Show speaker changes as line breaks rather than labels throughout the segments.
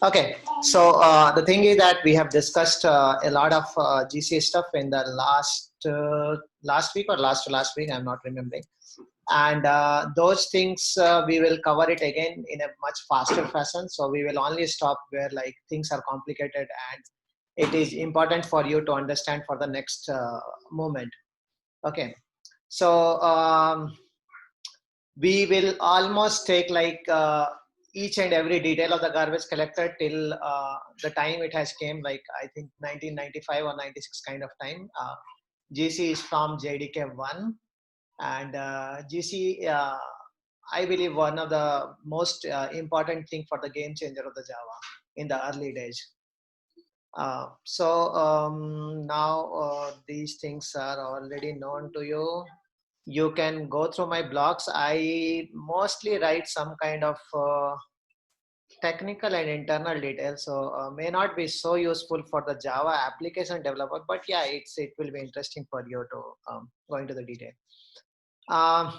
Okay, so the thing is that we have discussed a lot of GC stuff in the last week or last to last week. I'm not remembering, and those things we will cover it again in a much faster fashion. So we will only stop where like things are complicated and it is important for you to understand for the next moment. Okay, so we will almost take like each and every detail of the garbage collector till the time it has came, like I think 1995 or 96 kind of time. GC is from JDK 1, and GC, I believe, one of the most important thing for the game changer of the Java in the early days. Now these things are already known to you. You can go through my blogs. I mostly write some kind of technical and internal details, so may not be so useful for the Java application developer, but yeah, it will be interesting for you to go into the detail. um,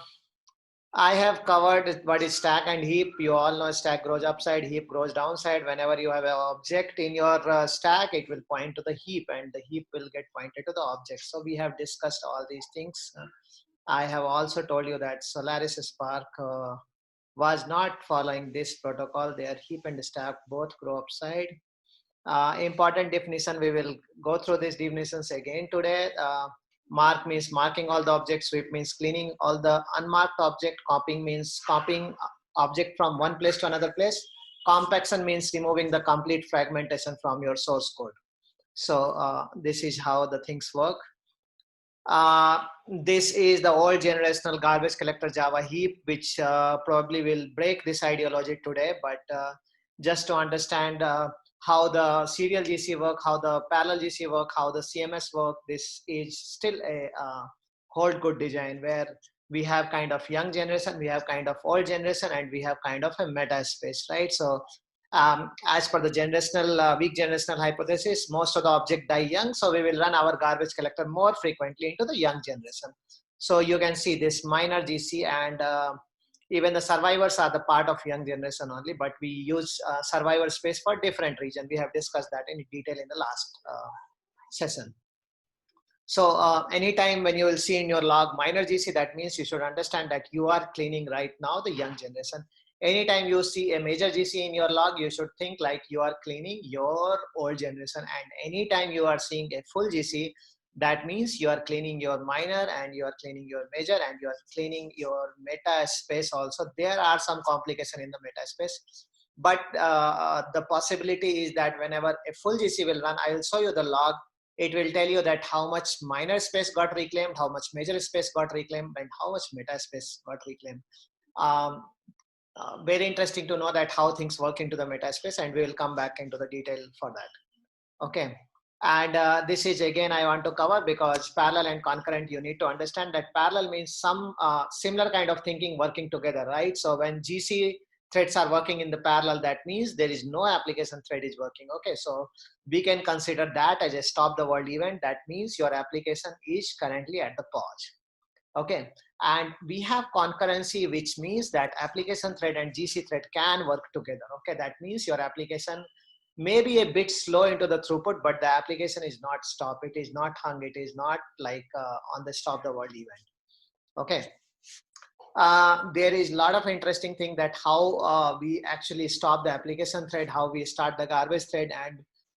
I have covered what is stack and heap. You all know stack grows upside, heap grows downside. Whenever you have an object in your stack, it will point to the heap and the heap will get pointed to the object. So we have discussed all these things. I have also told you that Solaris Spark was not following this protocol. Their heap and stack both grow upside. Important definition, we will go through these definitions again today. Mark means marking all the objects, sweep means cleaning all the unmarked object, copying means copying object from one place to another place, compaction means removing the complete fragmentation from your source code. So this is how the things work. uh, this is the old generational garbage collector Java heap, which probably will break this ideology today. But just to understand how the serial GC work, how the parallel GC work, how the CMS work, this is still a hold good design where we have kind of young generation, we have kind of old generation, and we have kind of a meta space, right? So as per the generational weak generational hypothesis, most of the object die young, so we will run our garbage collector more frequently into the young generation. So you can see this minor GC, and even the survivors are the part of young generation only, but we use survivor space for different region. We have discussed that in detail in the last session. So anytime when you will see in your log minor GC, that means you should understand that you are cleaning right now the young generation. Anytime you see a major GC in your log, you should think like you are cleaning your old generation. And anytime you are seeing a full GC, that means you are cleaning your minor and you are cleaning your major and you are cleaning your meta space also. There are some complication in the meta space, but the possibility is that whenever a full GC will run, I will show you the log. It will tell you that how much minor space got reclaimed, how much major space got reclaimed, and how much meta space got reclaimed. Um, very interesting to know that how things work into the meta space, and we will come back into the detail for that. Okay. And this is again I want to cover, because parallel and concurrent, you need to understand that parallel means some similar kind of thinking working together, right? So when GC threads are working in the parallel, that means there is no application thread is working. Okay, so we can consider that as a stop the world event. That means your application is currently at the pause. Okay, and we have concurrency, which means that application thread and GC thread can work together. Okay, that means your application may be a bit slow into the throughput, but the application is not stop, it is not hung, it is not like on the stop the world event. Okay. There is a lot of interesting thing that how we actually stop the application thread, how we start the garbage thread, and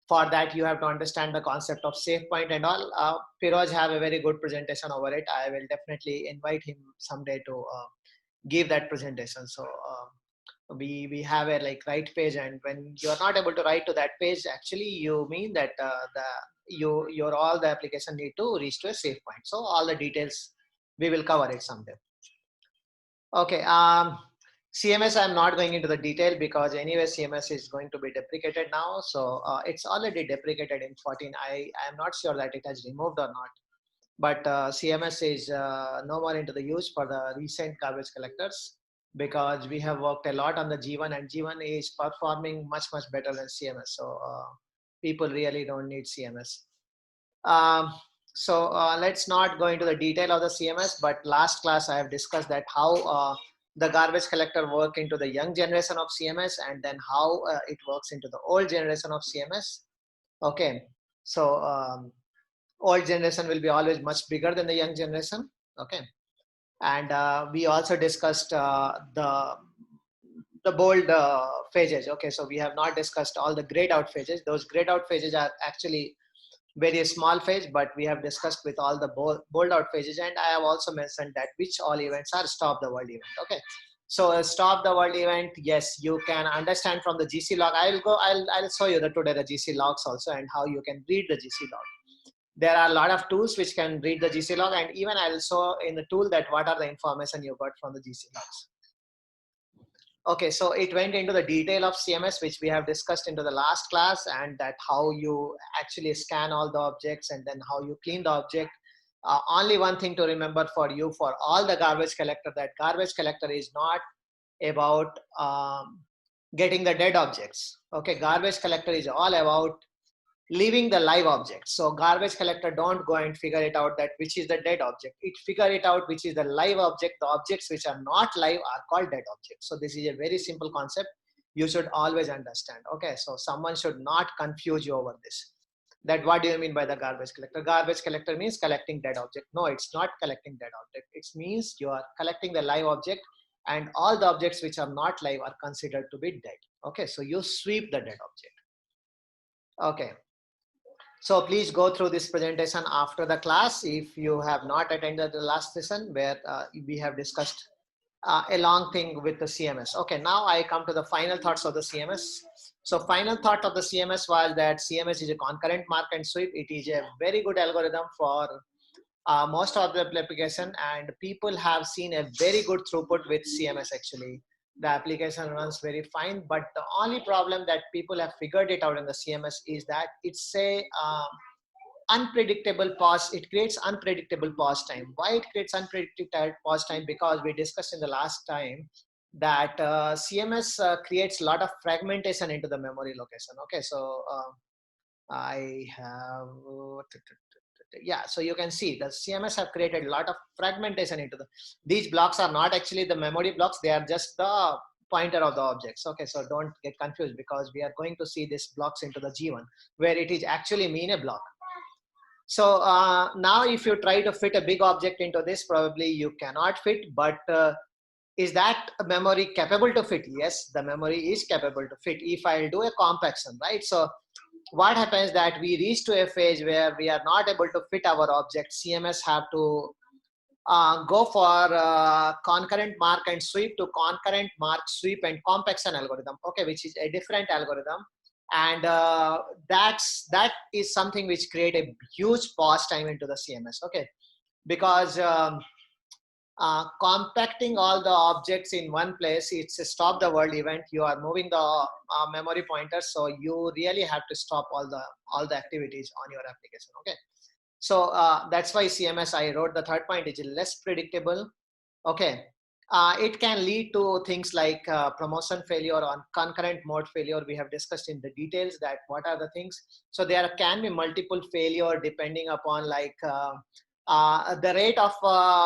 for that you have to understand the concept of safe point and all. Firoj have a very good presentation over it. I will definitely invite him someday to give that presentation. So we have a like write page, and when you are not able to write to that page, actually you mean that your all the application need to reach to a safe point. So all the details we will cover it someday. Okay, CMS I'm not going into the detail, because anyway CMS is going to be deprecated now. So it's already deprecated in 14. I am not sure that it has removed or not, but CMS is no more into the use for the recent garbage collectors, because we have worked a lot on the G1, and G1 is performing much better than CMS. So people really don't need CMS. So let's not go into the detail of the CMS, but last class I have discussed that how the garbage collector work into the young generation of CMS, and then how it works into the old generation of CMS. Okay, so old generation will be always much bigger than the young generation. Okay, and we also discussed the bold phases. Okay, so we have not discussed all the grayed out phases. Those grayed out phases are actually very small phase, but we have discussed with all the bold out phases, and I have also mentioned that which all events are stop the world event. Okay, so stop the world event, yes, you can understand from the GC log. I'll show you today the GC logs also, and how you can read the GC log. There are a lot of tools which can read the GC log, and even I'll show in the tool that what are the information you got from the GC logs. Okay, so it went into the detail of CMS, which we have discussed into the last class, and that how you actually scan all the objects and then how you clean the object. Only one thing to remember for you, for all the garbage collector, that garbage collector is not about getting the dead objects. Okay, garbage collector is all about leaving the live object. So garbage collector don't go and figure it out that which is the dead object. It figure it out which is the live object. The objects which are not live are called dead objects. So this is a very simple concept. You should always understand. Okay, so someone should not confuse you over this. That what do you mean by the garbage collector? Garbage collector means collecting dead object. No, it's not collecting dead object. It means you are collecting the live object, and all the objects which are not live are considered to be dead. Okay, so you sweep the dead object. Okay. So please go through this presentation after the class if you have not attended the last session where we have discussed a long thing with the CMS. Okay, now I come to the final thoughts of the CMS. So final thought of the CMS was that CMS is a concurrent mark and sweep. It is a very good algorithm for most of the application, and people have seen a very good throughput with CMS actually. The application runs very fine, but the only problem that people have figured it out in the CMS is that it's a unpredictable pause. It creates unpredictable pause time. Why it creates unpredictable pause time? Because we discussed in the last time that CMS creates a lot of fragmentation into the memory location. Okay, so I have yeah, so you can see the CMS have created a lot of fragmentation into these blocks are not actually the memory blocks, they are just the pointer of the objects. Okay, so don't get confused, because we are going to see these blocks into the G1 where it is actually mean a block. So now if you try to fit a big object into this, probably you cannot fit, but is that memory capable to fit? Yes, the memory is capable to fit if I'll do a compaction, right? So what happens that we reach to a phase where we are not able to fit our object. CMS have to go for concurrent mark and sweep to concurrent mark, sweep and compaction algorithm. Okay, which is a different algorithm, and that is something which create a huge pause time into the CMS. Okay, because compacting all the objects in one place, it's a stop the world event. You are moving the memory pointers, so you really have to stop all the activities on your application. Okay, so that's why CMS, I wrote the third point, is less predictable. Okay, it can lead to things like promotion failure or concurrent mode failure. We have discussed in the details that what are the things. So there can be multiple failure depending upon like the rate of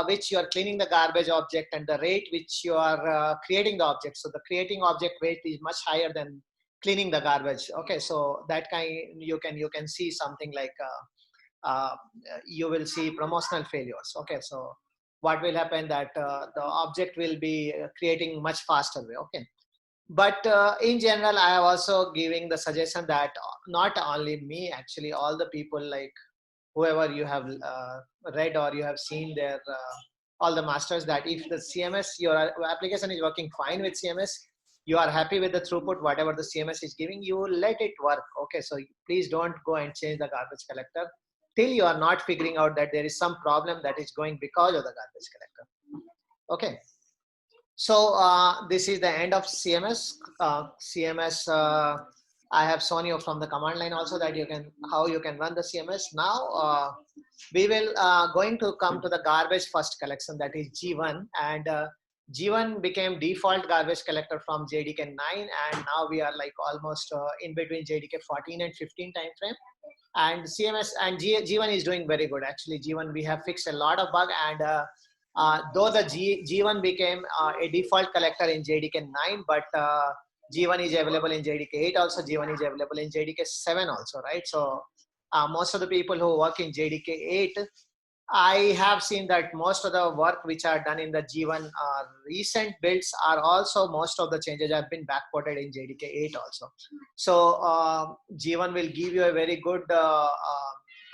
which you are cleaning the garbage object and the rate which you are creating the object. So the creating object rate is much higher than cleaning the garbage. Okay, so that kind you can see something like you will see promotional failures. Okay, so what will happen that the object will be creating much faster way. Okay, but in general, I am also giving the suggestion that not only me, actually all the people, like whoever you have read or you have seen their all the masters, that if the CMS, your application is working fine with CMS, you are happy with the throughput, whatever the CMS is giving, you let it work. Okay, so please don't go and change the garbage collector till you are not figuring out that there is some problem that is going because of the garbage collector. Okay, so this is the end of CMS. CMS, I have shown you from the command line also that you can, how you can run the CMS. Now we will going to come to the garbage first collection, that is G1, and G1 became default garbage collector from JDK 9, and now we are like almost in between JDK 14 and 15 time frame. And CMS and G1 is doing very good. Actually, G1 we have fixed a lot of bug, and Though the G1 became a default collector in JDK 9, but G1 is available in JDK 8 also, G1 is available in JDK 7 also, right? So most of the people who work in JDK 8, I have seen that most of the work which are done in the G1 recent builds are also, most of the changes have been backported in JDK 8 also. So G1 will give you a very good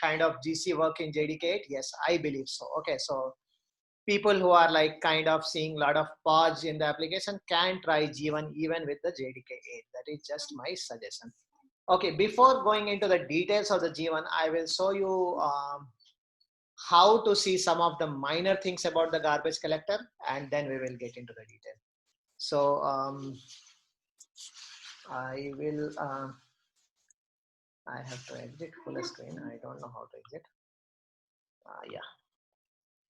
kind of GC work in JDK 8. Yes, I believe so. Okay, so people who are like kind of seeing a lot of pause in the application can try G1 even with the JDK 8. That is just my suggestion. Okay, before going into the details of the G1, I will show you how to see some of the minor things about the garbage collector, and then we will get into the detail. So I will, I have to exit full screen. I don't know how to exit. Yeah.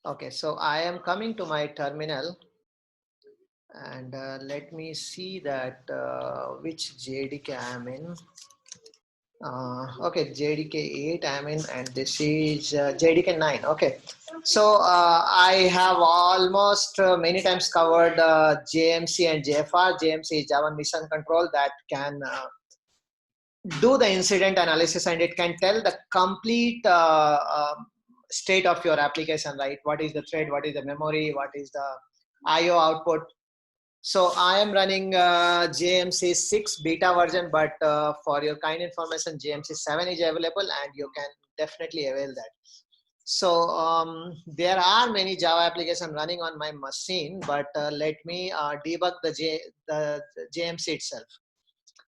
Okay, so I am coming to my terminal, and let me see that which JDK I am in. Okay, JDK 8 I'm in, and this is JDK 9. Okay, so I have almost many times covered JMC and JFR. JMC is Java Mission Control, that can do the incident analysis, and it can tell the complete state of your application, right? What is the thread, what is the memory, what is the IO output. So I am running JMC 6 beta version, but for your kind information, JMC 7 is available, and you can definitely avail that. So there are many Java applications running on my machine, but let me debug the JMC itself.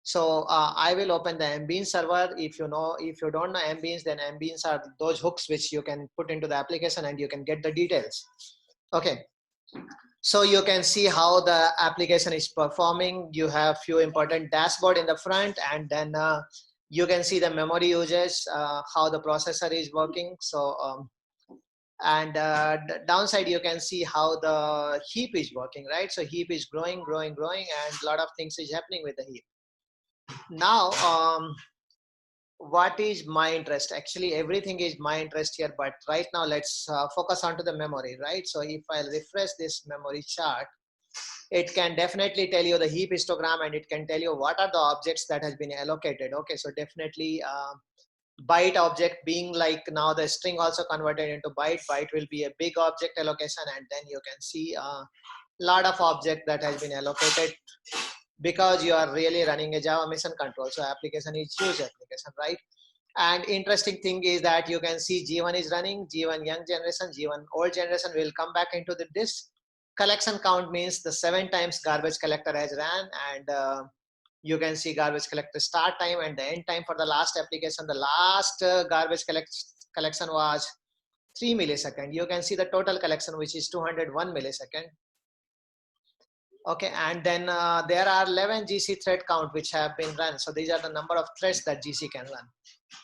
So I will open the Mbeans server. If you don't know Mbeans, then Mbeans are those hooks which you can put into the application and you can get the details. Okay. So you can see how the application is performing. You have few important dashboard in the front, and then you can see the memory usage, how the processor is working. So and downside, you can see how the heap is working, right? So heap is growing, and a lot of things is happening with the heap. Now, what is my interest? Actually, everything is my interest here, but right now let's focus onto the memory, right? So if I refresh this memory chart, it can definitely tell you the heap histogram, and it can tell you what are the objects that has been allocated. Okay, so definitely byte object being like now the string also converted into byte. Byte will be a big object allocation, and then you can see a lot of object that has been allocated, because you are really running a Java Mission Control. So application is huge application, right? And interesting thing is that you can see G1 is running, G1 young generation, G1 old generation will come back into this. Collection count means the 7 times garbage collector has ran, and you can see garbage collector start time and the end time for the last application. The last garbage collection was 3 millisecond. You can see the total collection, which is 201 millisecond. Okay, and then there are 11 GC thread count which have been run. So these are the number of threads that GC can run.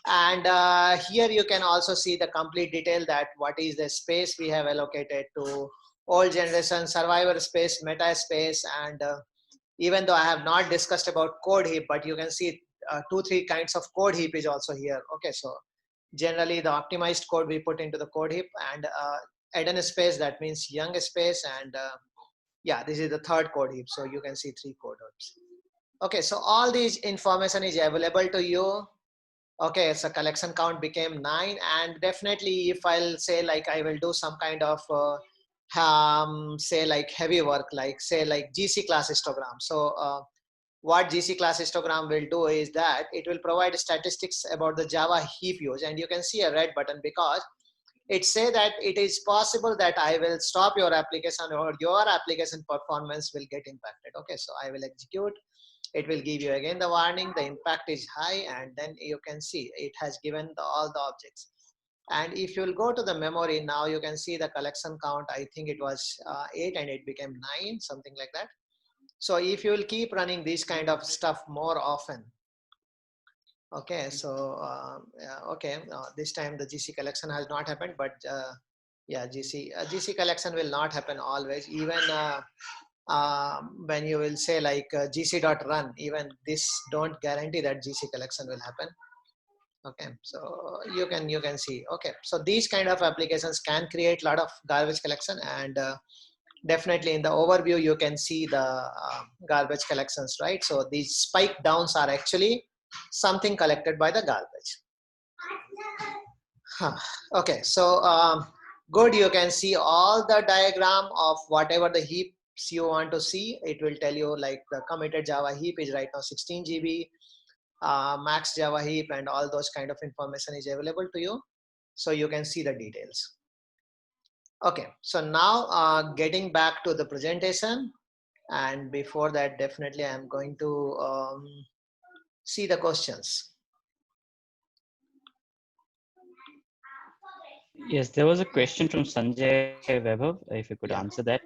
And here you can also see the complete detail that what is the space we have allocated to old generation, survivor space, meta space, and even though I have not discussed about code heap, but you can see 2-3 kinds of code heap is also here. Okay, so generally the optimized code we put into the code heap, and hidden space, that means young space, and yeah, this is the third code heap. So you can see 3 code heaps. Okay, so all these information is available to you. Okay, so collection count became 9, and definitely if I'll say like I will do some kind of say like heavy work, like say like GC class histogram. So what GC class histogram will do is that it will provide statistics about the Java heap use, and you can see a red button because it say that it is possible that I will stop your application or your application performance will get impacted. Okay, so I will execute. It will give you again the warning, the impact is high, and then you can see it has given all the objects. And if you will go to the memory, now you can see the collection count. I think it was 8 and it became 9, something like that. So if you will keep running this kind of stuff more often, okay, so okay, this time the GC collection has not happened, but yeah, GC collection will not happen always. Even when you will say like gc.run, even this don't guarantee that GC collection will happen. Okay, so you can see. Okay, so these kind of applications can create a lot of garbage collection, and definitely in the overview you can see the garbage collections, right? So these spike downs are actually something collected by the garbage. Huh. Okay, so good, you can see all the diagram of whatever the heaps you want to see. It will tell you like the committed Java heap is right now 16 GB, max Java heap, and all those kind of information is available to you. So you can see the details. Okay, so now getting back to the presentation, and before that definitely I'm going to see the questions.
Yes, there was a question from Sanjay Vaibhav, if you could
Yeah.
answer that.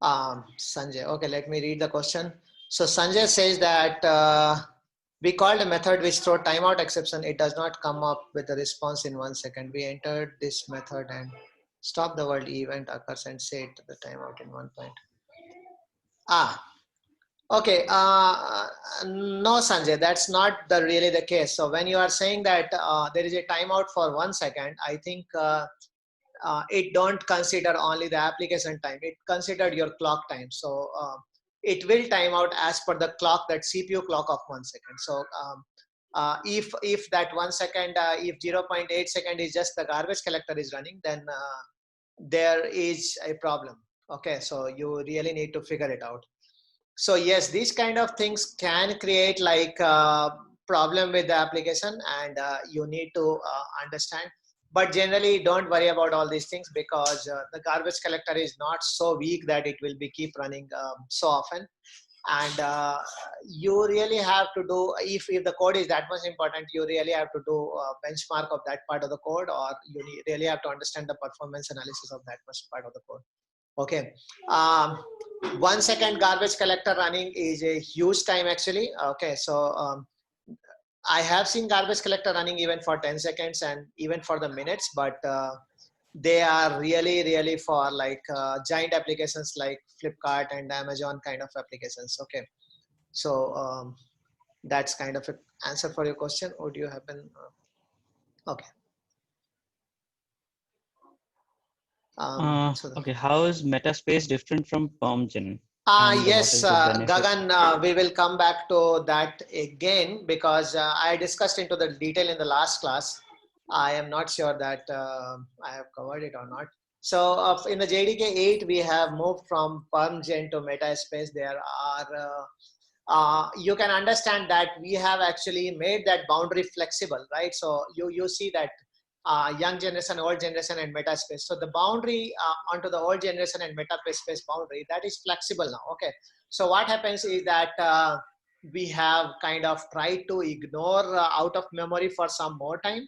Sanjay, okay, let me read the question. So Sanjay says that we called a method which throw timeout exception. It does not come up with a response in 1 second. We entered this method and stop the world event occurs and set the timeout in 1 point. Okay, no, Sanjay, that's not the really the case. So when you are saying that there is a timeout for 1 second, I think it don't consider only the application time. It considered your clock time. So it will time out as per the clock, that CPU clock of 1 second. So if that 1 second, if 0.8 second is just the garbage collector is running, then there is a problem. Okay, so you really need to figure it out. So yes, these kind of things can create like problem with the application, and you need to understand. But generally don't worry about all these things, because the garbage collector is not so weak that it will be keep running so often. And you really have to do, if the code is that much important, you really have to do a benchmark of that part of the code, or you really have to understand the performance analysis of that much part of the code. Okay, 1 second garbage collector running is a huge time actually. Okay, so I have seen garbage collector running even for 10 seconds and even for the minutes, but they are really for like giant applications like Flipkart and Amazon kind of applications. Okay, so that's kind of an answer for your question. Or do you happen? Okay. So
Okay, how is Metaspace different from PermGen? And what
yes,
is the benefit?
Gagan, we will come back to that again, because I discussed into the detail in the last class. I am not sure that I have covered it or not. So in the JDK 8, we have moved from PermGen to Metaspace. There are, you can understand that we have actually made that boundary flexible, right? So you see that young generation, old generation, and metaspace. So the boundary onto the old generation and metaspace boundary, that is flexible now. Okay. So what happens is that we have kind of tried to ignore out of memory for some more time.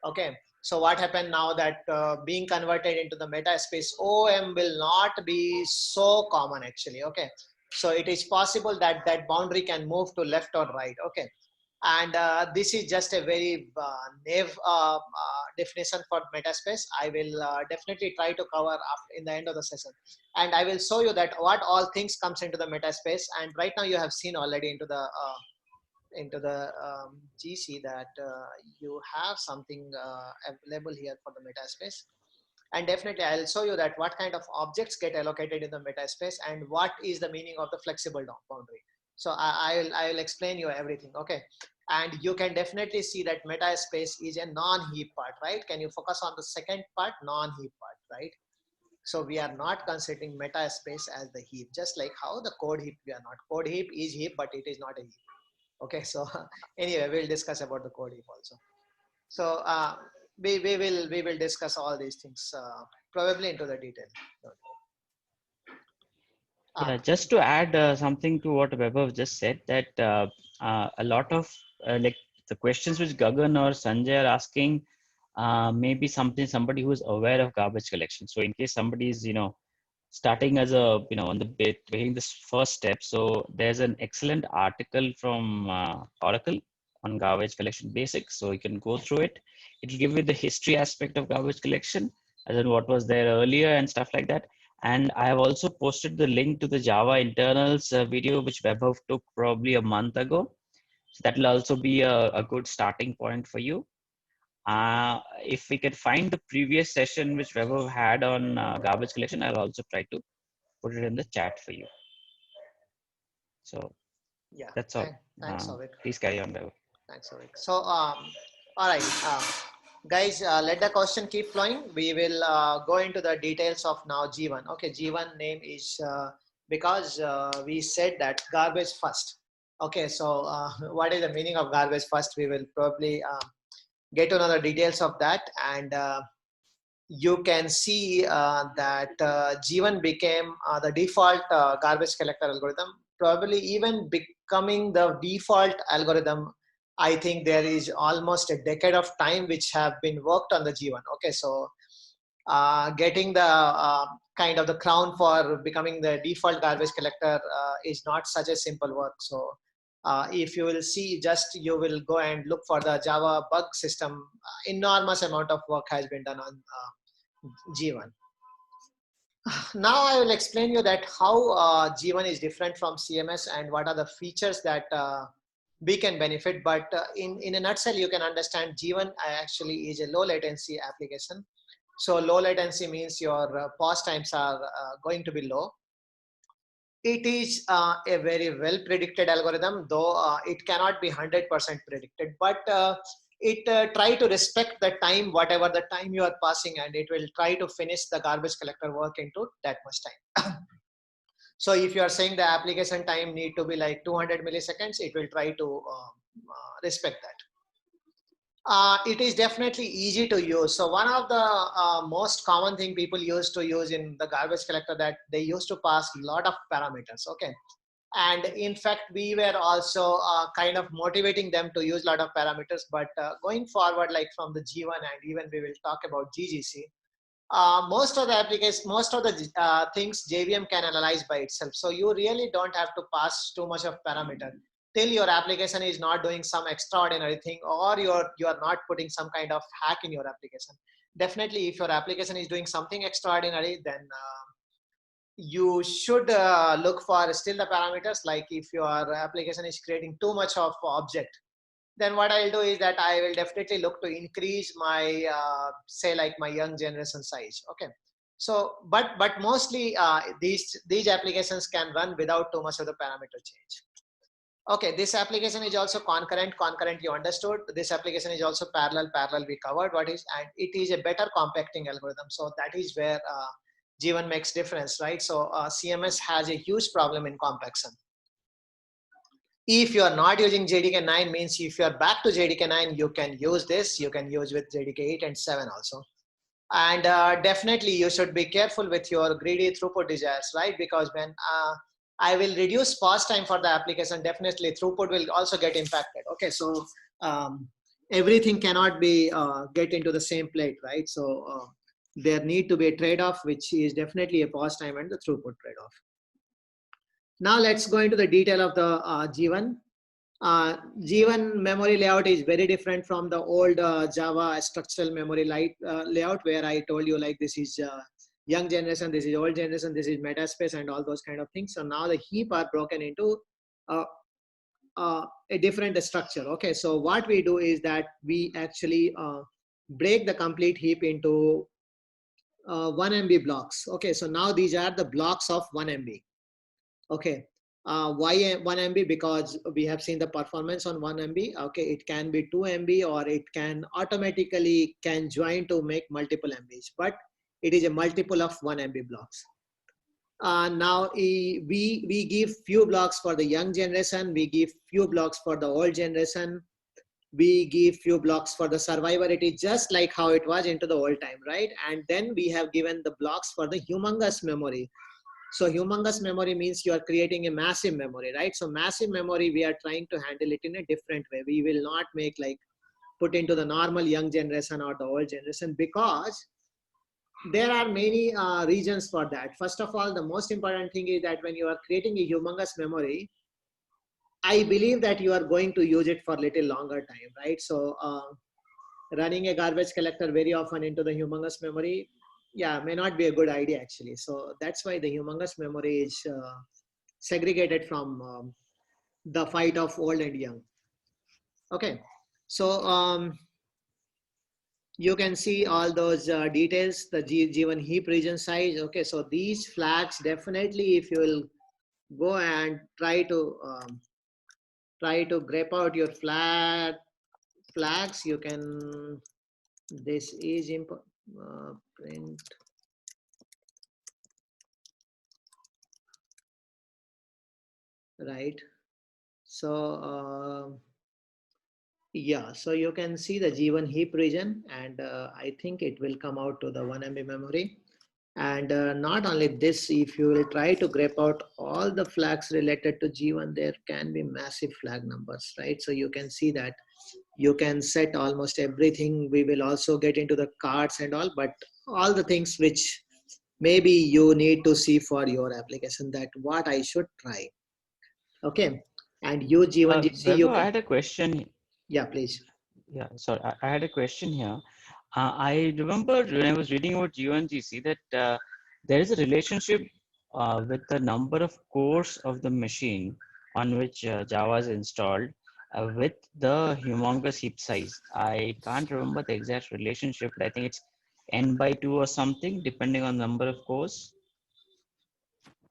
Okay. So what happened now that being converted into the metaspace OM will not be so common actually. Okay. So it is possible that that boundary can move to left or right. Okay. And this is just a very naive definition for metaspace. I will definitely try to cover after in the end of the session, and I will show you that what all things comes into the metaspace. And right now you have seen already into the GC that you have something available here for the metaspace. And definitely I'll show you that what kind of objects get allocated in the metaspace and what is the meaning of the flexible boundary. So I'll explain you everything. Okay. And you can definitely see that metaspace is a non-heap part, right? Can you focus on the second part, non-heap part, right? So we are not considering metaspace as the heap, just like how the code heap, we are not. Code heap is heap, but it is not a heap. Okay, so anyway, we'll discuss about the code heap also. So we will discuss all these things probably into the detail.
Yeah,
Ah,
just to add something to what Vaibhav just said, that a lot of like the questions which Gagan or Sanjay are asking maybe somebody who is aware of garbage collection. So in case somebody is, starting as a, on the bit, taking this first step. So there's an excellent article from Oracle on garbage collection basics. So you can go through it. It'll give you the history aspect of garbage collection, as in what was there earlier and stuff like that. And I have also posted the link to the Java internals video, which Vaibhav took probably a month ago. So that will also be a good starting point for you. If we can find the previous session which Vaibhav had on garbage collection, I'll also try to put it in the chat for you. So
Yeah,
that's all.
thanks, Avik.
Please carry on, Vaibhav.
Thanks, Avik. So, all right, guys, let the question keep flowing. We will go into the details of now G1. Okay, G1 name is because we said that garbage first. Okay, so what is the meaning of garbage first? We will probably get to know the details of that, and you can see that G1 became the default garbage collector algorithm, probably even becoming the default algorithm. I think there is almost a decade of time which have been worked on the G1. Okay, so getting the kind of the crown for becoming the default garbage collector is not such a simple work. So if you will see, just you will go and look for the Java bug system, enormous amount of work has been done on G1. Now I will explain you that how G1 is different from CMS and what are the features that we can benefit. But in a nutshell, you can understand G1 actually is a low latency application. So low latency means your pause times are going to be low. It is a very well predicted algorithm, though it cannot be 100% predicted, but it try to respect the time, whatever the time you are passing, and it will try to finish the garbage collector work into that much time. So if you are saying the application time need to be like 200 milliseconds, it will try to respect that. It is definitely easy to use. So one of the most common thing people used to use in the garbage collector, that they used to pass a lot of parameters. Okay. And in fact, we were also kind of motivating them to use a lot of parameters, but going forward, like from the G1, and even we will talk about GGC, most of the applications, most of the things JVM can analyze by itself. So you really don't have to pass too much of parameter till your application is not doing some extraordinary thing, or you are not putting some kind of hack in your application. Definitely, if your application is doing something extraordinary, then you should look for still the parameters. Like if your application is creating too much of object, then what I'll do is that I will definitely look to increase my, say like my young generation size. Okay. So, but mostly these applications can run without too much of the parameter change. Okay, this application is also concurrent. Concurrent, you understood. This application is also parallel. Parallel, we covered what is, and it is a better compacting algorithm. So that is where G1 makes difference, right? So CMS has a huge problem in compaction. If you are not using JDK9, means if you are back to JDK9, you can use this. You can use with JDK8 and 7 also. And definitely you should be careful with your greedy throughput desires, right? Because when I will reduce pause time for the application, definitely throughput will also get impacted. Okay, so everything cannot be get into the same plate, right? So there need to be a trade-off, which is definitely a pause time and the throughput trade-off. Now let's go into the detail of the G1. G1 memory layout is very different from the old Java structural memory layout, where I told you like this is young generation, this is old generation, this is metaspace and all those kind of things. So now the heap are broken into a different structure. Okay, so what we do is that we actually break the complete heap into 1 MB blocks. Okay, so now these are the blocks of 1 MB. Okay, why 1 MB? Because we have seen the performance on 1 MB. Okay, it can be 2 MB, or it can automatically can join to make multiple MBs, but it is a multiple of 1 MB blocks. Now we give few blocks for the young generation, we give few blocks for the old generation, we give few blocks for the survivor. It is just like how it was into the old time, right? And then we have given the blocks for the humongous memory. So humongous memory means you are creating a massive memory, right? So massive memory, we are trying to handle it in a different way. We will not make like put into the normal young generation or the old generation, because there are many reasons for that. First of all, the most important thing is that when you are creating a humongous memory, I believe that you are going to use it for little longer time, right? So running a garbage collector very often into the humongous memory, yeah, may not be a good idea actually. So that's why the humongous memory is segregated from the fight of old and young. Okay, so you can see all those details, the G1 heap region size. Okay, so these flags definitely, if you will go and try to grep out your flags, you can. This is print. Right. So yeah, so you can see the G1 heap region, and I think it will come out to the 1 MB memory. And not only this, if you will try to grep out all the flags related to G1, there can be massive flag numbers, right? So you can see that you can set almost everything. We will also get into the cards and all, but all the things which maybe you need to see for your application, that what I should try. Okay. And you G1GC, you
Vaibhav, I
can,
had a question.
yeah, please.
Yeah, sorry, I had a question here. I remember when I was reading about UNGC that there is a relationship with the number of cores of the machine on which Java is installed with the humongous heap size. I can't remember the exact relationship, but I think it's n by 2 or something, depending on number of cores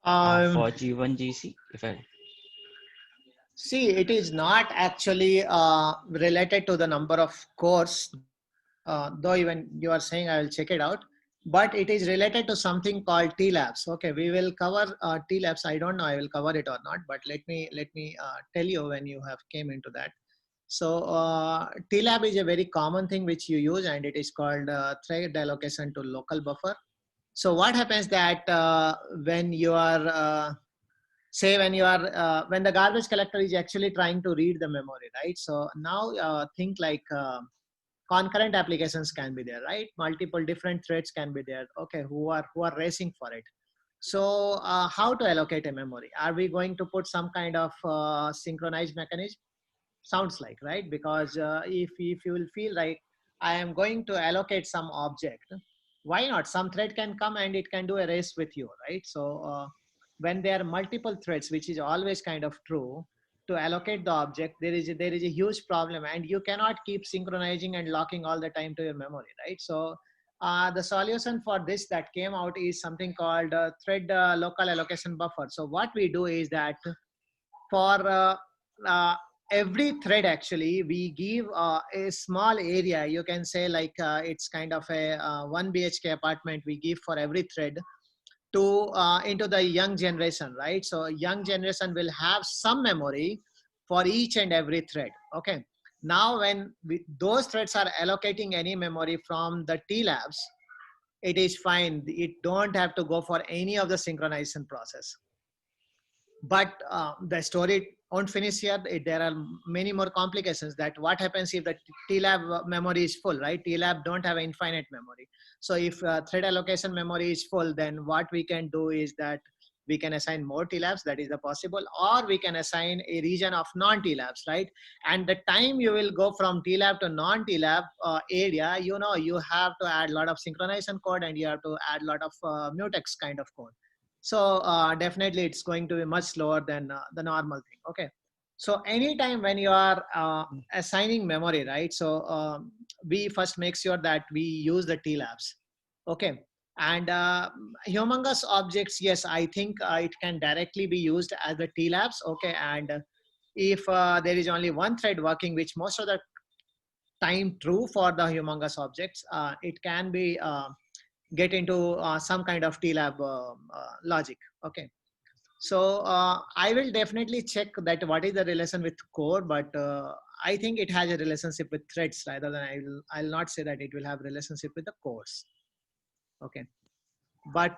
Um,
for G1GC. If I
See, it is not actually related to the number of cores, though even you are saying I will check it out, but it is related to something called T-labs. Okay, we will cover T-labs. I don't know I will cover it or not, but let me tell you when you have came into that. So T-lab is a very common thing which you use, and it is called thread allocation to local buffer. So what happens that when you are say when you are when the garbage collector is actually trying to read the memory, right? So now think like concurrent applications can be there, right? Multiple different threads can be there, okay, who are racing for it. So how to allocate a memory? Are we going to put some kind of synchronized mechanism? Sounds like, right? Because if you will feel like I am going to allocate some object, why not? Some thread can come and it can do a race with you, right? So when there are multiple threads, which is always kind of true, to allocate the object, there is a huge problem, and you cannot keep synchronizing and locking all the time to your memory, right? So the solution for this that came out is something called thread local allocation buffer. So what we do is that for uh, every thread, actually we give a small area, you can say like it's kind of a 1 BHK apartment we give for every thread to into the young generation, right? So young generation will have some memory for each and every thread. Okay, now when those threads are allocating any memory from the T labs, it is fine, it don't have to go for any of the synchronization process. But the story won't finish here. There are many more complications. That what happens if the TLAB memory is full, right? TLAB don't have infinite memory. So if thread allocation memory is full, then what we can do is that we can assign more TLABs, that is the possible, or we can assign a region of non-TLABs, right? And the time you will go from TLAB to non-TLAB area, you know, you have to add a lot of synchronization code, and you have to add a lot of mutex kind of code. So definitely it's going to be much slower than the normal thing. Okay. So anytime when you are assigning memory, right? So we first make sure that we use the T-labs. Okay. And humongous objects, yes, I think it can directly be used as the T-labs. Okay. And if there is only one thread working, which most of the time true for the humongous objects, it can be get into some kind of TLAB logic. Okay. So I will definitely check that what is the relation with core, but I think it has a relationship with threads rather than I'll not say that it will have relationship with the cores. Okay. But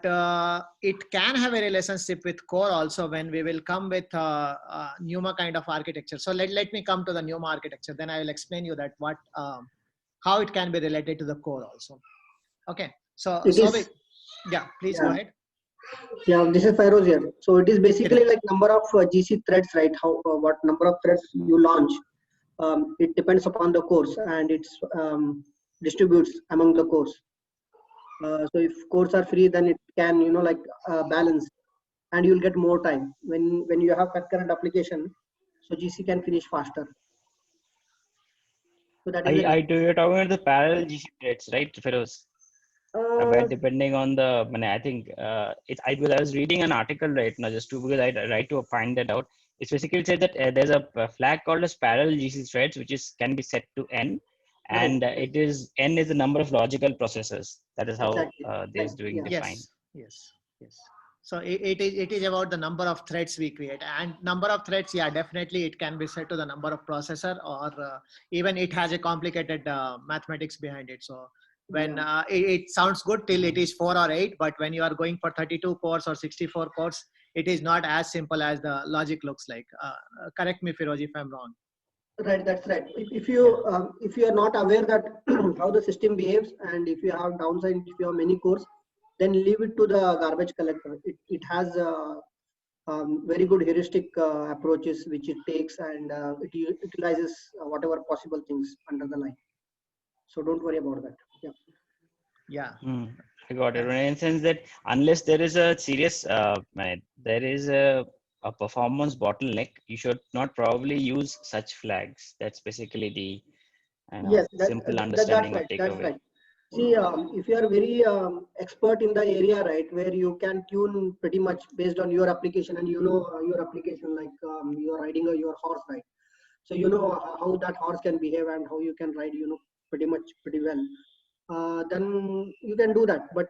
it can have a relationship with core also when we will come with NUMA kind of architecture. So let me come to the NUMA architecture. Then I will explain you that what how it can be related to the core also. Okay. So
It is,
yeah, please go
yeah,
ahead.
yeah. This is Fairoz here. So it is basically
Correct.
like number of GC threads, right? How what number of threads you launch? It depends upon the course, and it's distributes among the cores. So if cores are free, then it can like balance, and you'll get more time when you have concurrent application. So GC can finish faster. So that is the
You're talking about the parallel GC threads, right, Feroz? Where depending on the, I think because I was reading an article right now just to because I tried to find that out. It's basically said that there's a flag called as parallel GC threads, which can be set to n,
right.
and it is n is the number of logical processes. That is how
Exactly.
this is doing
Yeah.
defined.
Yes. So it is about the number of threads we create, and number of threads. Yeah, definitely it can be set to the number of processor, or even it has a complicated mathematics behind it. So when it sounds good till it is 4 or 8, but when you are going for 32 cores or 64 cores, it is not as simple as the logic looks like. Correct me, Firoz, if I'm wrong.
Right, that's right. If you are not aware that how the system behaves, and if you have downside, if you have many cores, then leave it to the garbage collector. It has very good heuristic approaches which it takes, and it utilizes whatever possible things under the line. So don't worry about that.
Yeah.
I got it.
Yeah.
In the sense that unless there is a serious, there is a performance bottleneck, you should not probably use such flags. That's basically the
Yes,
simple
that's
understanding or
right. That's
takeaway.
right. See, if you are very expert in the area, right, where you can tune pretty much based on your application, and you know your application, like you're riding your horse, right? So you know how that horse can behave and how you can ride, pretty well. Then you can do that. But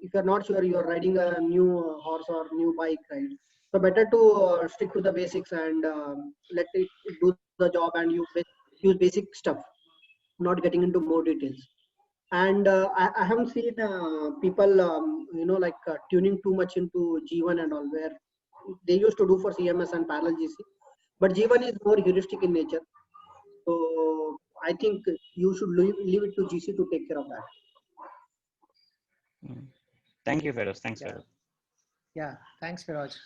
if you're not sure, you're riding a new horse or new bike, right? So better to stick to the basics and let it do the job, and use basic stuff, not getting into more details. And I haven't seen people, tuning too much into G1 and all, where they used to do for CMS and parallel GC. But G1 is more heuristic in nature. So I think you should leave it to GC to take care of that.
Thank you, Feroz. Thanks,
Yeah.
Feroz.
Yeah. Thanks, Firoz.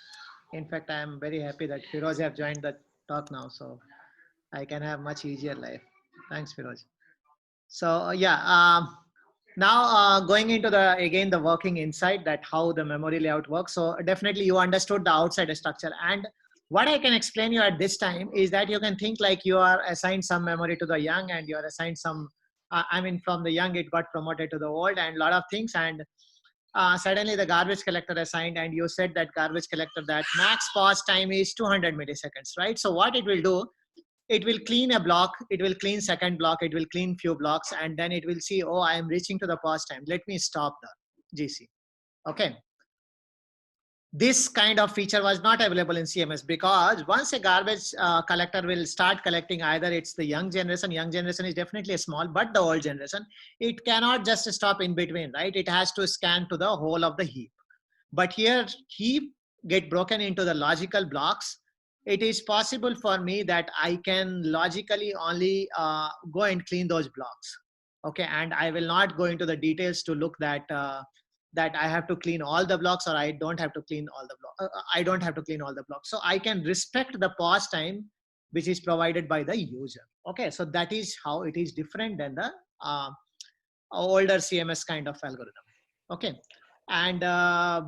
In fact, I am very happy that Firoz have joined the talk now, so I can have much easier life. Thanks, Firoz. So now going into the working inside, that how the memory layout works. So definitely you understood the outside structure, and what I can explain you at this time is that you can think like you are assigned some memory to the young, and you are assigned some. From the young it got promoted to the old, and lot of things, and suddenly the garbage collector assigned, and you said that garbage collector that max pause time is 200 milliseconds, right? So what it will do, it will clean a block, it will clean second block, it will clean few blocks, and then it will see, oh, I am reaching to the pause time, let me stop the GC. Okay. This kind of feature was not available in CMS, because once a garbage collector will start collecting, either it's the young generation is definitely a small, but the old generation, it cannot just stop in between, right? It has to scan to the whole of the heap. But here heap get broken into the logical blocks. It is possible for me that I can logically only go and clean those blocks. Okay, and I will not go into the details to look that that I have to clean all the blocks, or I don't have to clean all the blocks. I don't have to clean all the blocks. So I can respect the pause time which is provided by the user. Okay, so that is how it is different than the older CMS kind of algorithm. Okay. And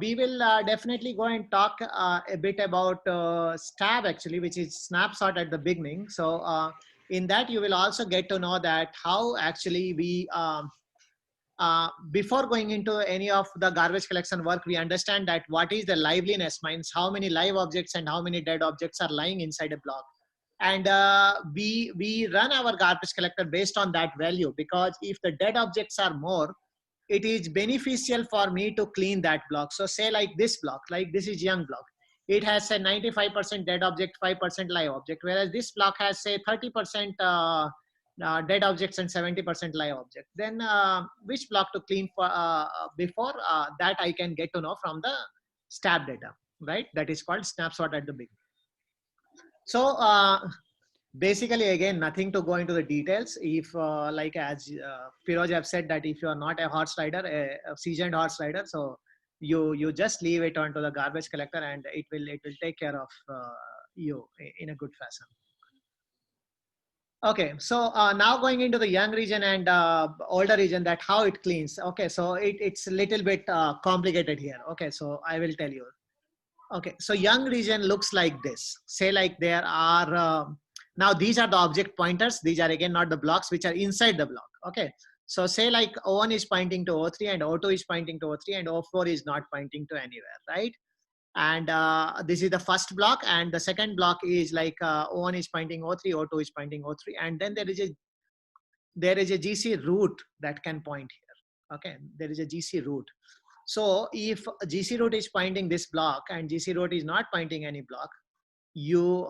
we will definitely go and talk a bit about STAB actually, which is snapshot at the beginning. So in that you will also get to know that how actually we, before going into any of the garbage collection work, we understand that what is the liveliness, means how many live objects and how many dead objects are lying inside a block. And we run our garbage collector based on that value, because if the dead objects are more, it is beneficial for me to clean that block. So say like this block, like this is young block, it has a 95% dead object, 5% live object, whereas this block has say 30% dead objects and 70% live object. Then which block to clean for before that I can get to know from the STAB data, right? That is called snapshot at the beginning. So basically, again, nothing to go into the details. If like as Firoz have said that if you are not a horse rider, a seasoned horse rider, so you just leave it onto the garbage collector, and it will take care of you in a good fashion. Okay, so now going into the young region and older region, that how it cleans. Okay, so it's a little bit complicated here. Okay, so I will tell you. Okay, so young region looks like this. Say like there are Now these are the object pointers. These are again not the blocks which are inside the block. Okay. So say like O1 is pointing to O3 and O2 is pointing to O3 and O4 is not pointing to anywhere, right? And this is the first block, and the second block is like O1 is pointing O3, O2 is pointing O3, and then there is a GC root that can point here. Okay, there is a GC root. So if GC root is pointing this block and GC root is not pointing any block, you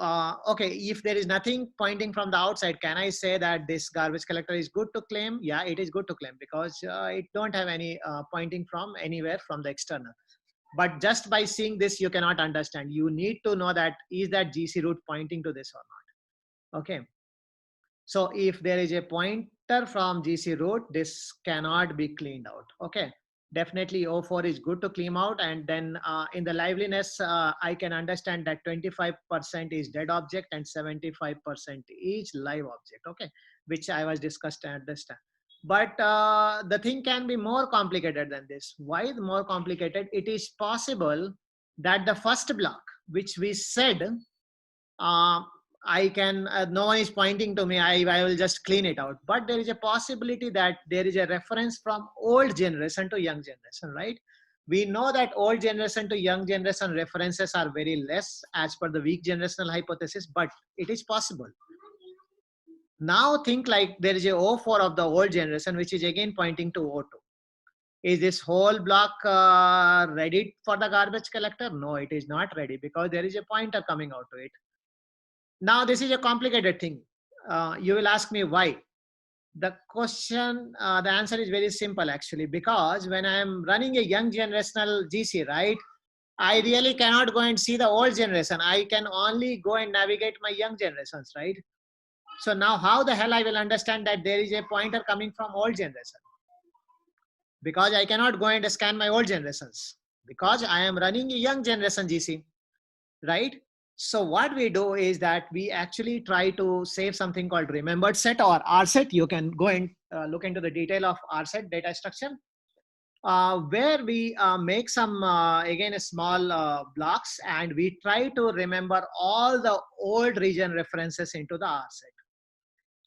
okay, if there is nothing pointing from the outside, can I say that this garbage collector is good to claim? Yeah, it is good to claim because it don't have any pointing from anywhere from the external. But just by seeing this, you cannot understand. You need to know that is that GC root pointing to this or not. Okay. So if there is a pointer from GC root, this cannot be cleaned out. Okay. Definitely O4 is good to clean out. And then in the liveliness, I can understand that 25% is dead object and 75% is live object. Okay. Which I was discussed at this time. But the thing can be more complicated than this. Why more complicated? It is possible that the first block, which we said, I can, no one is pointing to me, I will just clean it out. But there is a possibility that there is a reference from old generation to young generation, right? We know that old generation to young generation references are very less as per the weak generational hypothesis, but it is possible. Now think like there is a O4 of the old generation, which is again pointing to O2. Is this whole block ready for the garbage collector? No, it is not ready because there is a pointer coming out to it. Now this is a complicated thing. You will ask me why. The question, the answer is very simple actually, because when I am running a young generational GC, right, I really cannot go and see the old generation. I can only go and navigate my young generations, right? So now how the hell I will understand that there is a pointer coming from old generation? Because I cannot go and scan my old generations because I am running a young generation GC, right? So what we do is that we actually try to save something called remembered set or RSet. You can go and look into the detail of RSet data structure, where we make some, again, a small blocks, and we try to remember all the old region references into the RSet.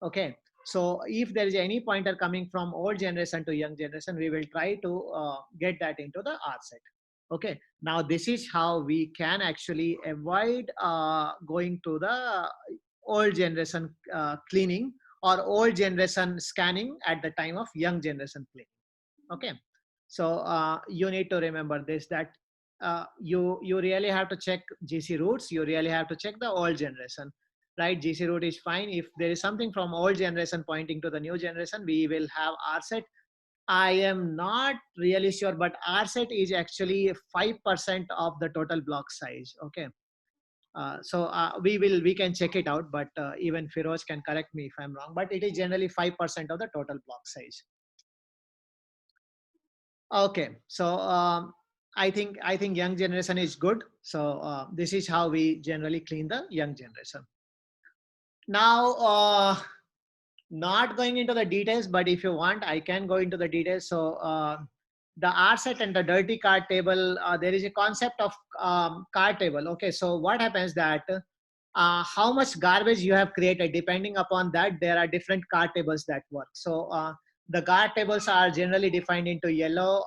Okay, so if there is any pointer coming from old generation to young generation, we will try to get that into the RSet. Okay, now this is how we can actually avoid going to the old generation cleaning or old generation scanning at the time of young generation cleaning. Okay, so you need to remember this, that you really have to check GC roots. You really have to check the old generation. Right, GC root is fine. If there is something from old generation pointing to the new generation, we will have RSet. I am not really sure, but RSet is actually 5% of the total block size. Okay, so we can check it out, but even Firoz can correct me if I'm wrong. But it is generally 5% of the total block size. Okay, so I think young generation is good. So this is how we generally clean the young generation. Now, not going into the details, but if you want, I can go into the details. So the RSet and the dirty card table, there is a concept of card table. Okay, so what happens that how much garbage you have created, depending upon that, there are different card tables that work. So the card tables are generally defined into yellow,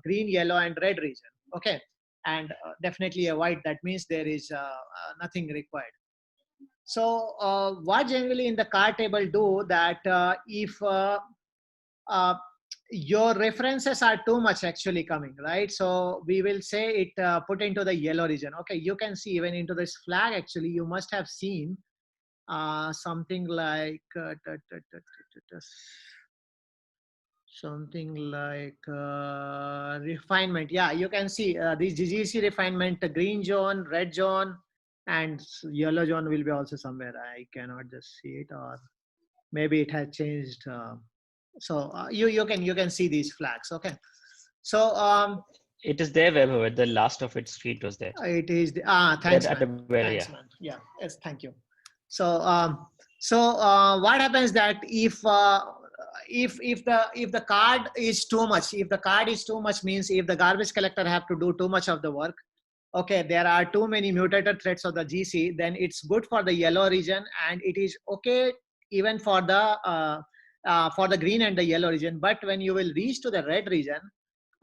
green, yellow, and red region. Okay, and definitely a white. That means there is nothing required. So what generally in the card table do that if your references are too much actually coming, right? So we will say it put into the yellow region. Okay, you can see even into this flag actually, you must have seen something like refinement. Yeah, you can see this GGC refinement, the green zone, red zone, and yellow zone will be also somewhere. I cannot just see it, or maybe it has changed. So you can see these flags. Okay, so
it is there, Vaibhav. The last of its street was there.
it is the thanks,
at the
man.
very,
Thanks, man. Yeah, yes, thank you. So what happens that if the card is too much, if the card is too much means if the garbage collector have to do too much of the work, okay, there are too many mutated threads of the GC, then it's good for the yellow region, and it is okay even for the green and the yellow region. But when you will reach to the red region,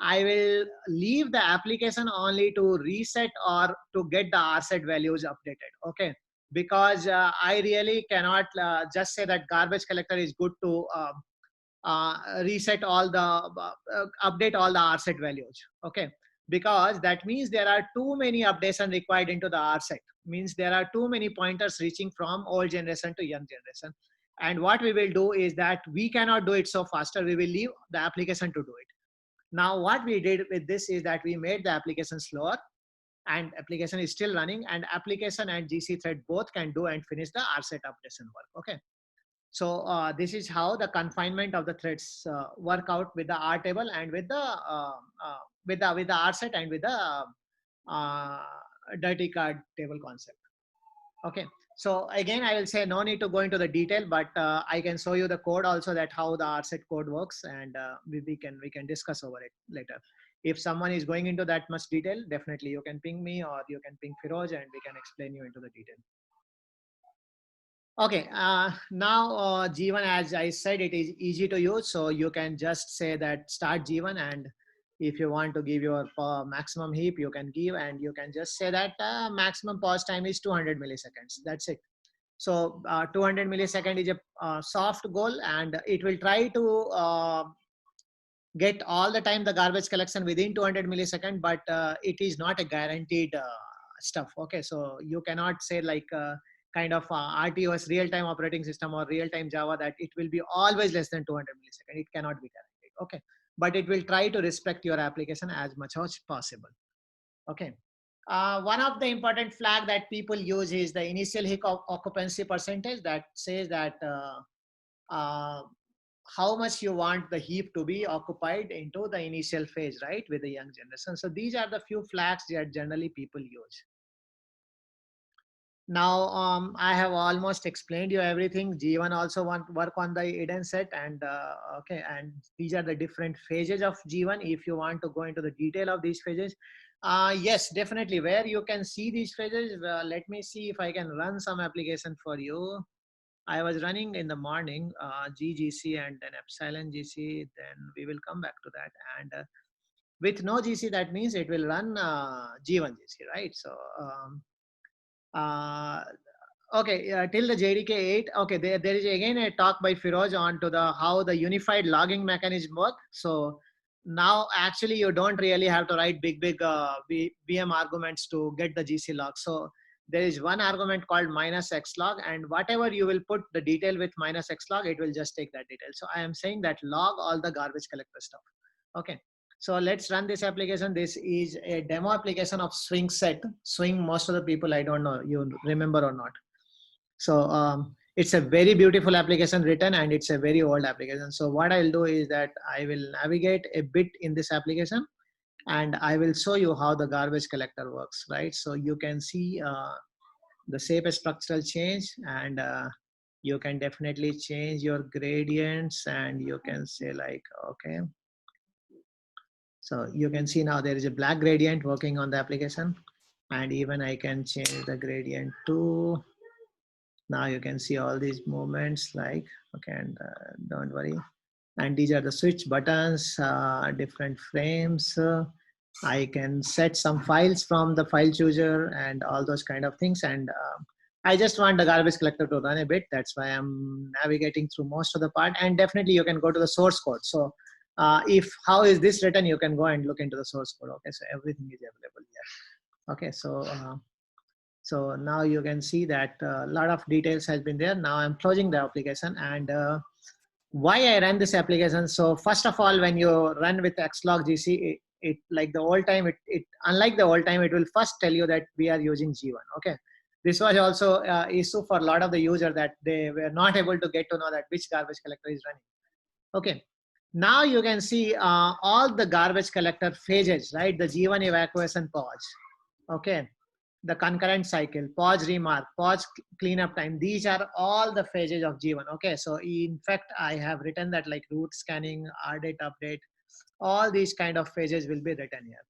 I will leave the application only to reset or to get the RSET values updated. Okay, because I really cannot just say that garbage collector is good to reset all the update all the RSET values. Okay, because that means there are too many updates required into the RSET. Means there are too many pointers reaching from old generation to young generation. And what we will do is that we cannot do it so faster. We will leave the application to do it. Now, what we did with this is that we made the application slower, and application is still running, and application and GC thread both can do and finish the RSET updation work. Okay. So this is how the confinement of the threads work out with the R table and with the RSET and with the uh, dirty card table concept. Okay. So again, I will say no need to go into the detail, but I can show you the code also, that how the RSET code works, and we can discuss over it later. If someone is going into that much detail, definitely you can ping me or you can ping Firoz and we can explain you into the detail. Okay, now G1, as I said, it is easy to use. So you can just say that start G1, and if you want to give your maximum heap, you can give, and you can just say that maximum pause time is 200 milliseconds. That's it. So 200 millisecond is a soft goal, and it will try to get all the time the garbage collection within 200 millisecond, but it is not a guaranteed stuff. Okay, so you cannot say like kind of RTOS, real-time operating system, or real-time Java, that it will be always less than 200 millisecond. It cannot be guaranteed. Okay, but it will try to respect your application as much as possible. Okay. One of the important flag that people use is the initial heap occupancy percentage, that says that how much you want the heap to be occupied into the initial phase, right, with the young generation. So these are the few flags that generally people use. Now, I have almost explained you everything. G1 also want work on the hidden set, and okay, and these are the different phases of G1. If you want to go into the detail of these phases, yes, definitely. Where you can see these phases, let me see if I can run some application for you. I was running in the morning GGC and then epsilon GC. Then we will come back to that. And with no GC, that means it will run G1 GC, right? So. Okay, till the JDK 8. Okay, there is again a talk by Firoz on to the how the unified logging mechanism work. So now actually you don't really have to write big VM arguments to get the GC log. So there is one argument called -xlog, and whatever you will put the detail with -xlog, it will just take that detail. So I am saying that log all the garbage collector stuff. Okay. So let's run this application. This is a demo application of swing set. Swing, most of the people, I don't know, you remember or not. So it's a very beautiful application written, and it's a very old application. So what I'll do is that I will navigate a bit in this application, and I will show you how the garbage collector works, right? So you can see the shape structural change, and you can definitely change your gradients, and you can say like, okay. So you can see now there is a black gradient working on the application, and even I can change the gradient to, now you can see all these movements like, okay, and don't worry. And these are the switch buttons, different frames. I can set some files from the file chooser and all those kind of things. And I just want the garbage collector to run a bit. That's why I'm navigating through most of the part. And definitely you can go to the source code. So if how is this written, you can go and look into the source code. Okay, so everything is available here. Okay, so now you can see that a lot of details has been there. Now I'm closing the application, and why I ran this application. So first of all, when you run with Xlog GC, it like the old time, it unlike the old time, it will first tell you that we are using G1. Okay, this was also issue for a lot of the user, that they were not able to get to know that which garbage collector is running. Okay, now you can see all the garbage collector phases, right? The G1 evacuation pause. Okay, the concurrent cycle, pause remark, pause cleanup time. These are all the phases of G1. Okay, so in fact, I have written that like root scanning, RDate update, all these kind of phases will be written here.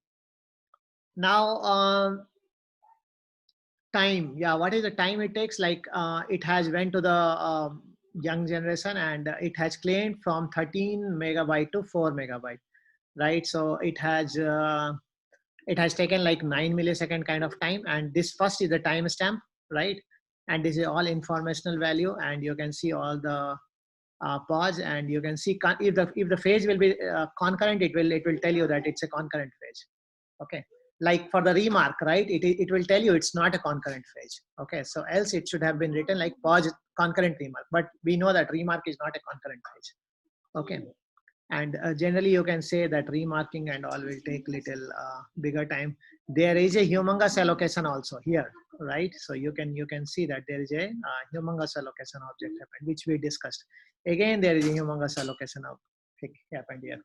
Now, time. Yeah, what is the time it takes? Like it has went to the young generation, and it has claimed from 13 megabyte to 4 megabyte, right? So it has taken like 9 millisecond kind of time, and this first is the timestamp, right? And this is all informational value, and you can see all the pause, and you can see if the phase will be concurrent, it will tell you that it's a concurrent phase. Okay, like for the remark, right, it will tell you it's not a concurrent phase. Okay, so else it should have been written like pause concurrent remark, but we know that remark is not a concurrent phase. Okay, and generally you can say that remarking and all will take little bigger time. There is a humongous allocation also here, right? So you can see that there is a humongous allocation object happened, which we discussed. Again, there is a humongous allocation of happened here.